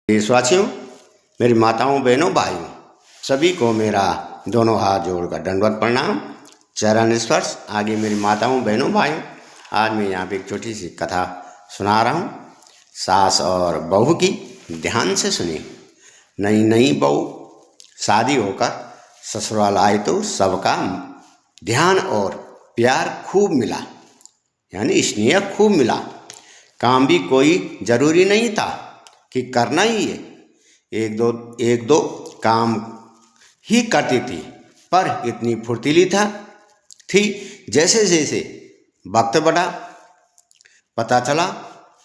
देशवासियों, मेरी माताओं, बहनों, भाइयों, सभी को मेरा दोनों हाथ जोड़कर दंडवत प्रणाम, चरण स्पर्श। आगे मेरी माताओं, बहनों, भाइयों, आज मैं यहाँ पे एक छोटी सी कथा सुना रहा हूँ, सास और बहू की। ध्यान से सुनिए। नई नई बहू शादी होकर ससुराल आई तो सबका ध्यान और प्यार खूब मिला, यानी स्नेह खूब मिला। काम भी कोई जरूरी नहीं था कि करना ही है, एक दो काम ही करती थी, पर इतनी फुर्तीली थी। जैसे जैसे वक्त बढ़ा, पता चला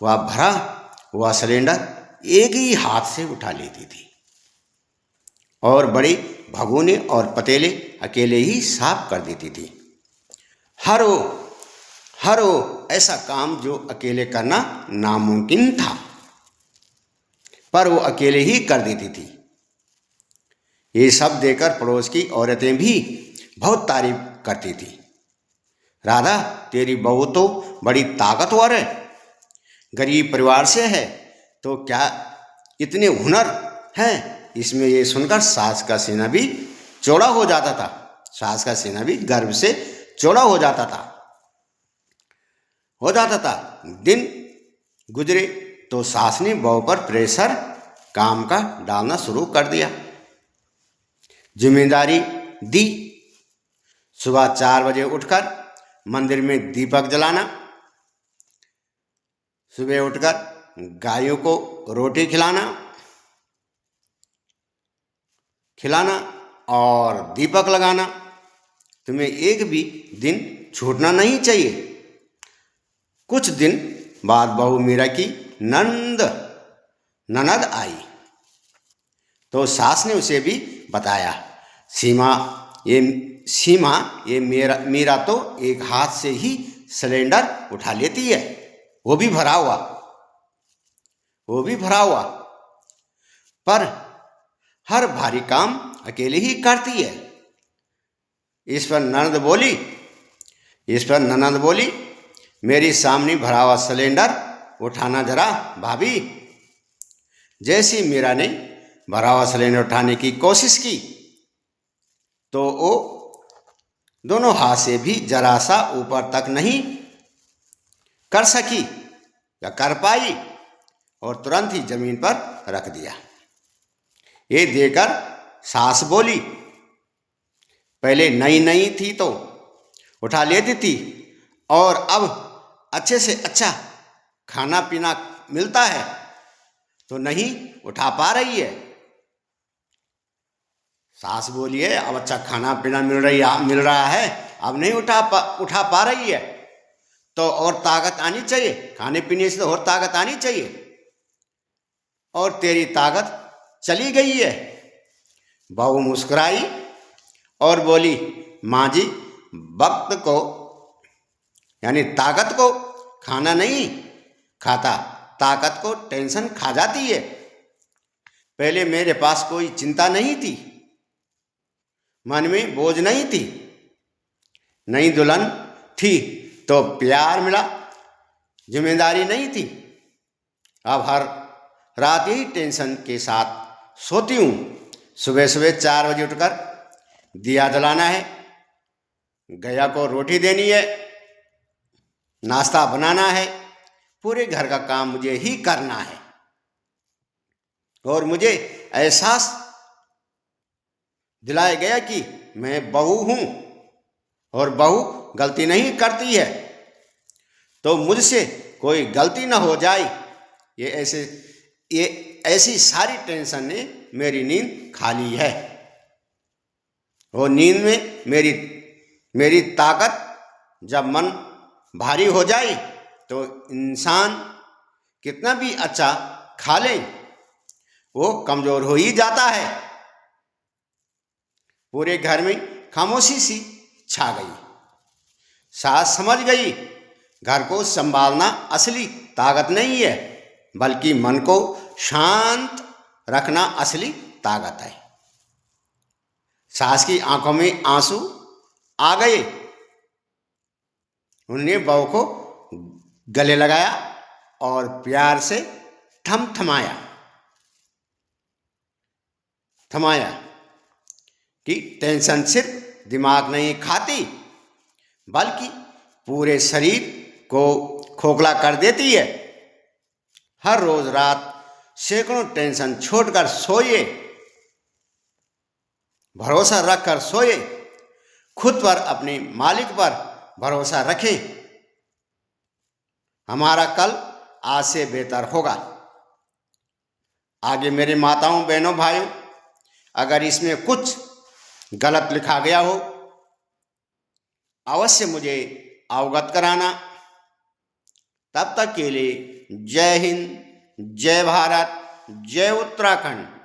वह भरा हुआ सिलेंडर एक ही हाथ से उठा लेती थी और बड़े भगोने और पतीले अकेले ही साफ कर देती थी। हर वो ऐसा काम जो अकेले करना नामुमकिन था, पर वो अकेले ही कर देती थी। ये सब देखकर पड़ोस की औरतें भी बहुत तारीफ करती थी। राधा, तेरी बहू तो बड़ी ताकतवर है, गरीब परिवार से है तो क्या इतने हुनर हैं। इसमें ये सुनकर सास का सीना भी चौड़ा हो जाता था। सास का सीना भी गर्व से चौड़ा हो जाता था। दिन गुजरे तो सास ने बहू पर प्रेशर काम का डालना शुरू कर दिया। जिम्मेदारी दी। सुबह 4 बजे उठकर मंदिर में दीपक जलाना, सुबह उठकर गायों को रोटी खिलाना और दीपक लगाना। तुम्हें एक भी दिन छूटना नहीं चाहिए। कुछ दिन बाद बहू मीरा की ननद आई तो सास ने उसे भी बताया, सीमा ये मीरा तो एक हाथ से ही सिलेंडर उठा लेती है, वो भी भरा हुआ, पर हर भारी काम अकेले ही करती है। इस पर ननद बोली, मेरी सामने भरा हुआ सिलेंडर उठाना जरा भाभी। जैसी मीरा ने भरा हुआ सिलेंडर उठाने की कोशिश की तो वो दोनों हाथ से भी जरा सा ऊपर तक नहीं कर सकी या कर पाई और तुरंत ही जमीन पर रख दिया। ये देखकर सास बोली, पहले नई थी तो उठा लेती थी और अब अच्छे से अच्छा खाना पीना मिलता है तो नहीं उठा पा रही है। सास बोली है, अब अच्छा खाना पीना मिल रहा है, अब नहीं उठा पा रही है तो और ताकत आनी चाहिए, खाने पीने से तो और ताकत आनी चाहिए, और तेरी ताकत चली गई है। बहू मुस्कुराई और बोली, माँ जी, वक्त को यानी ताकत को खाना नहीं खाता, ताकत को टेंशन खा जाती है। पहले मेरे पास कोई चिंता नहीं थी, मन में बोझ नहीं थी, नई दुल्हन थी तो प्यार मिला, जिम्मेदारी नहीं थी। अब हर रात यही टेंशन के साथ सोती हूँ। सुबह 4 बजे उठकर दिया जलाना है, गैया को रोटी देनी है, नाश्ता बनाना है, पूरे घर का काम मुझे ही करना है। और मुझे एहसास दिलाया गया कि मैं बहू हूँ और बहू गलती नहीं करती है, तो मुझसे कोई गलती ना हो जाए। ये ऐसी सारी टेंशन ने मेरी नींद खा ली है। और नींद में मेरी ताकत, जब मन भारी हो जाए तो इंसान कितना भी अच्छा खा ले वो कमजोर हो ही जाता है। पूरे घर में खामोशी सी छा गई। सास समझ गई, घर को संभालना असली ताकत नहीं है, बल्कि मन को शांत रखना असली ताकत है। सास की आंखों में आंसू आ गए। उन्होंने बहू को गले लगाया और प्यार से थमथमाया। थमाया कि टेंशन सिर्फ दिमाग नहीं खाती बल्कि पूरे शरीर को खोखला कर देती है। हर रोज रात सैकड़ों टेंशन छोड़कर सोइए, भरोसा रखकर सोइए, खुद पर, अपने मालिक पर भरोसा रखें। हमारा कल आज से बेहतर होगा। आगे मेरे माताओं बहनों भाइयों, अगर इसमें कुछ गलत लिखा गया हो अवश्य मुझे अवगत कराना। तब तक के लिए जय हिंद, जय भारत, जय उत्तराखंड।